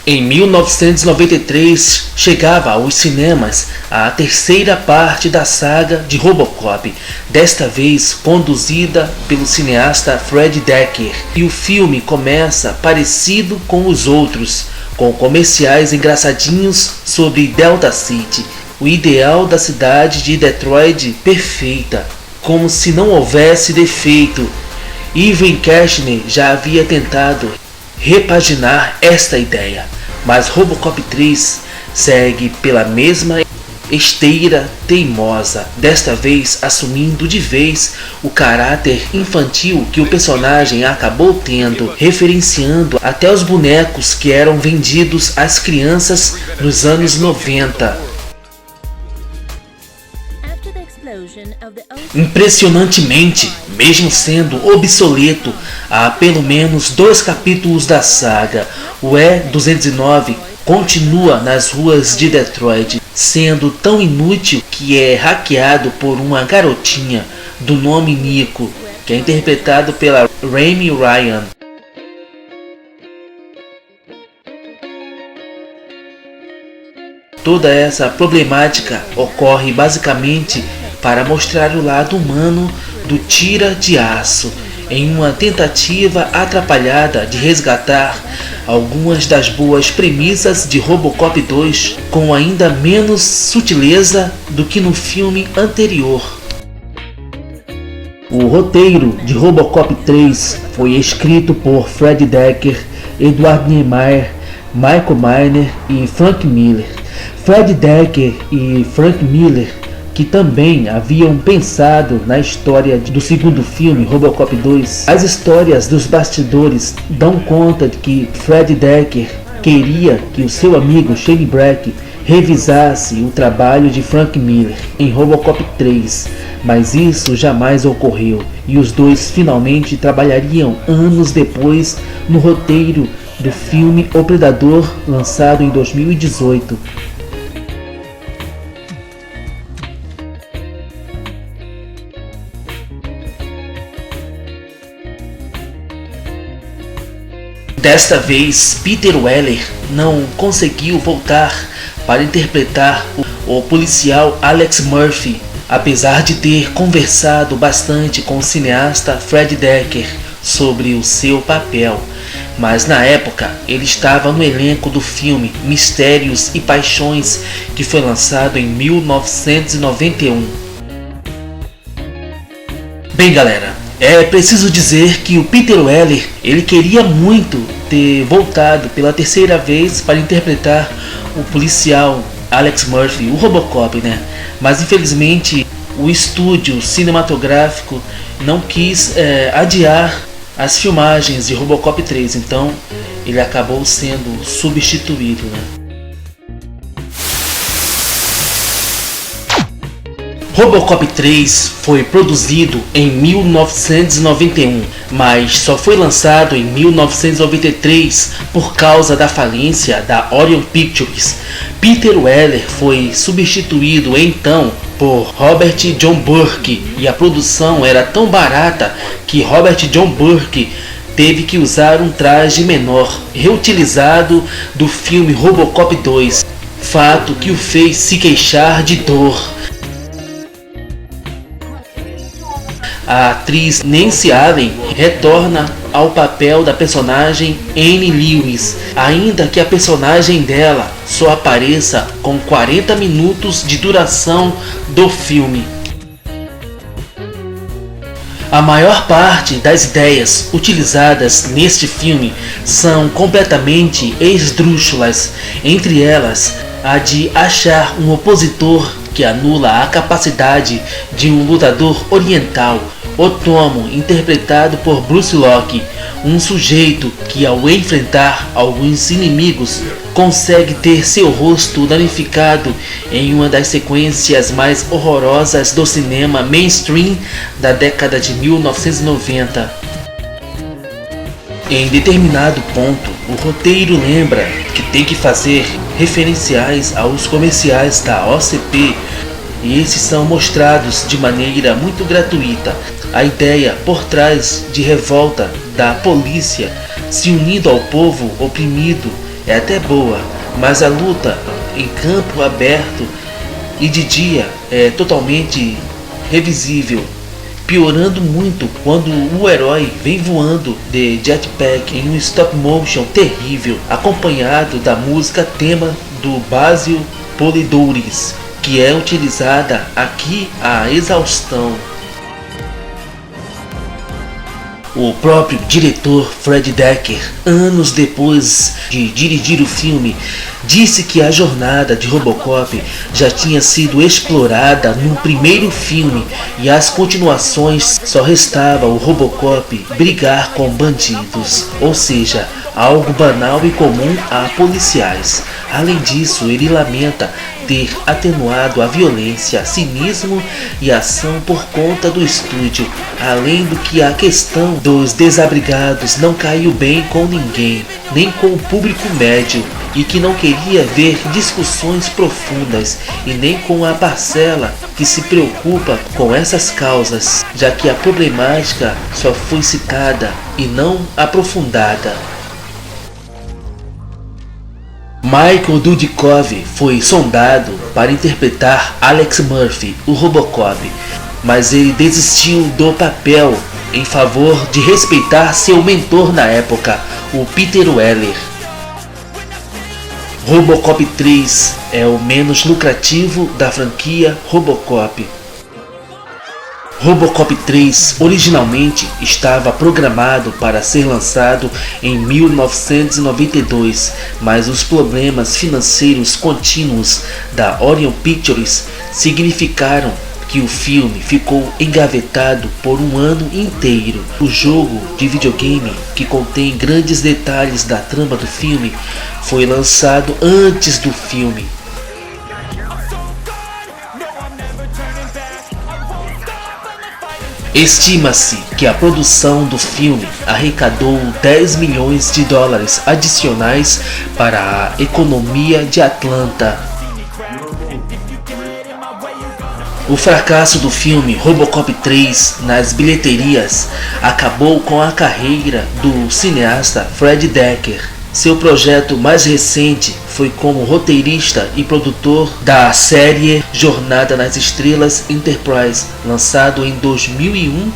Em 1993 chegava aos cinemas a terceira parte da saga de Robocop, desta vez conduzida pelo cineasta Fred Dekker, e o filme começa parecido com os outros, com comerciais engraçadinhos sobre Delta City, o ideal da cidade de Detroit perfeita, como se não houvesse defeito. Irving Kershner já havia tentado repaginar esta ideia, mas Robocop 3 segue pela mesma esteira teimosa, desta vez assumindo de vez o caráter infantil que o personagem acabou tendo, referenciando até os bonecos que eram vendidos às crianças nos anos 90. Impressionantemente, mesmo sendo obsoleto há pelo menos 2 capítulos da saga, o E-209 continua nas ruas de Detroit, sendo tão inútil que é hackeado por uma garotinha do nome Nico, que é interpretado pela Rami Ryan. Toda essa problemática ocorre basicamente para mostrar o lado humano do Tira de Aço, em uma tentativa atrapalhada de resgatar algumas das boas premissas de Robocop 2 com ainda menos sutileza do que no filme anterior. O roteiro de Robocop 3 foi escrito por Fred Dekker, Edward Niemeyer, Michael Miner e Frank Miller. Fred Dekker e Frank Miller, que também haviam pensado na história do segundo filme, Robocop 2. As histórias dos bastidores dão conta de que Fred Dekker queria que o seu amigo Shane Black revisasse o trabalho de Frank Miller em Robocop 3, mas isso jamais ocorreu e os dois finalmente trabalhariam anos depois no roteiro do filme O Predador, lançado em 2018. Desta vez, Peter Weller não conseguiu voltar para interpretar o policial Alex Murphy, apesar de ter conversado bastante com o cineasta Fred Dekker sobre o seu papel. Mas na época ele estava no elenco do filme Mistérios e Paixões, que foi lançado em 1991. Bem, galera, é preciso dizer que o Peter Weller ele queria muito ter voltado pela terceira vez para interpretar o policial Alex Murphy, o Robocop, né? Mas infelizmente o estúdio cinematográfico não quis adiar as filmagens de Robocop 3, então ele acabou sendo substituído, né? Robocop 3 foi produzido em 1991, mas só foi lançado em 1993 por causa da falência da Orion Pictures. Peter Weller foi substituído então por Robert John Burke e a produção era tão barata que Robert John Burke teve que usar um traje menor, reutilizado do filme Robocop 2, fato que o fez se queixar de dor. A atriz Nancy Allen retorna ao papel da personagem Annie Lewis, ainda que a personagem dela só apareça com 40 minutos de duração do filme. A maior parte das ideias utilizadas neste filme são completamente esdrúxulas, entre elas a de achar um opositor que anula a capacidade de um lutador oriental, Otomo, interpretado por Bruce Locke, um sujeito que ao enfrentar alguns inimigos consegue ter seu rosto danificado em uma das sequências mais horrorosas do cinema mainstream da década de 1990. Em determinado ponto, o roteiro lembra que tem que fazer referenciais aos comerciais da OCP, e esses são mostrados de maneira muito gratuita. A ideia por trás de revolta da polícia se unindo ao povo oprimido é até boa, mas a luta em campo aberto e de dia é totalmente revisível, piorando muito quando o herói vem voando de jetpack em um stop motion terrível, acompanhado da música tema do Basil Polidouris, que é utilizada aqui à exaustão. O próprio diretor Fred Dekker, anos depois de dirigir o filme, disse que a jornada de Robocop já tinha sido explorada no primeiro filme e as continuações só restava o Robocop brigar com bandidos, ou seja, algo banal e comum a policiais. Além disso, ele lamenta ter atenuado a violência, cinismo e ação por conta do estúdio, além do que a questão dos desabrigados não caiu bem com ninguém, nem com o público médio, e que não queria ver discussões profundas e nem com a parcela que se preocupa com essas causas, já que a problemática só foi citada e não aprofundada. Michael Dudikoff foi sondado para interpretar Alex Murphy, o Robocop, mas ele desistiu do papel em favor de respeitar seu mentor na época, o Peter Weller. Robocop 3 é o menos lucrativo da franquia Robocop. Robocop 3 originalmente estava programado para ser lançado em 1992, mas os problemas financeiros contínuos da Orion Pictures significaram que o filme ficou engavetado por um ano inteiro. O jogo de videogame, que contém grandes detalhes da trama do filme, foi lançado antes do filme. Estima-se que a produção do filme arrecadou 10 milhões de dólares adicionais para a economia de Atlanta. O fracasso do filme Robocop 3 nas bilheterias acabou com a carreira do cineasta Fred Dekker. Seu projeto mais recente foi como roteirista e produtor da série Jornada nas Estrelas Enterprise, lançado em 2001,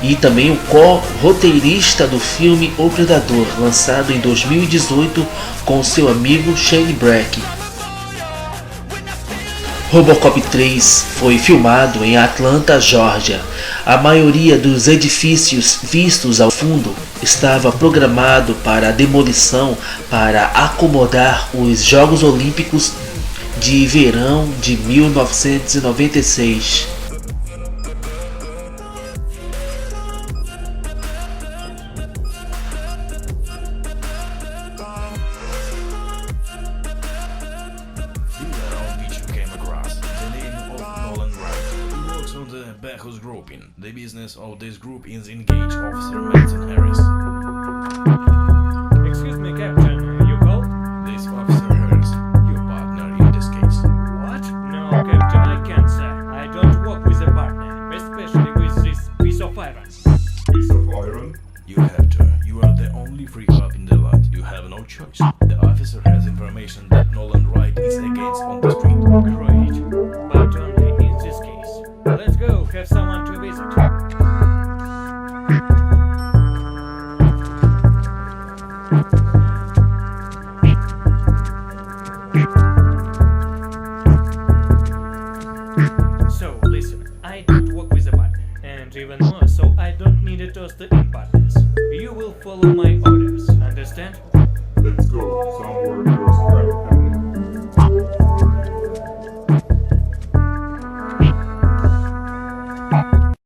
e também o co-roteirista do filme O Predador, lançado em 2018 com seu amigo Shane Black. Robocop 3 foi filmado em Atlanta, Geórgia. A maioria dos edifícios vistos ao fundo estava programado para demolição para acomodar os Jogos Olímpicos de Verão de 1996. Bacchus Grouping. The business of this group is engage Officer Manson Harris. Excuse me, Captain, you called? This Officer Harris, your partner in this case. What? No, Captain, I can't, sir. I don't work with a partner, especially with this piece of iron. Piece of iron? You have to. You are the only free cop in the lot. You have no choice. The officer has information that Nolan Wright is against on the street. Great, but only in this case. Let's go, have someone to visit. So, listen, I don't work with a partner, and even more so, I don't need a toaster in partners. You will follow my orders, understand? Let's go. Some work.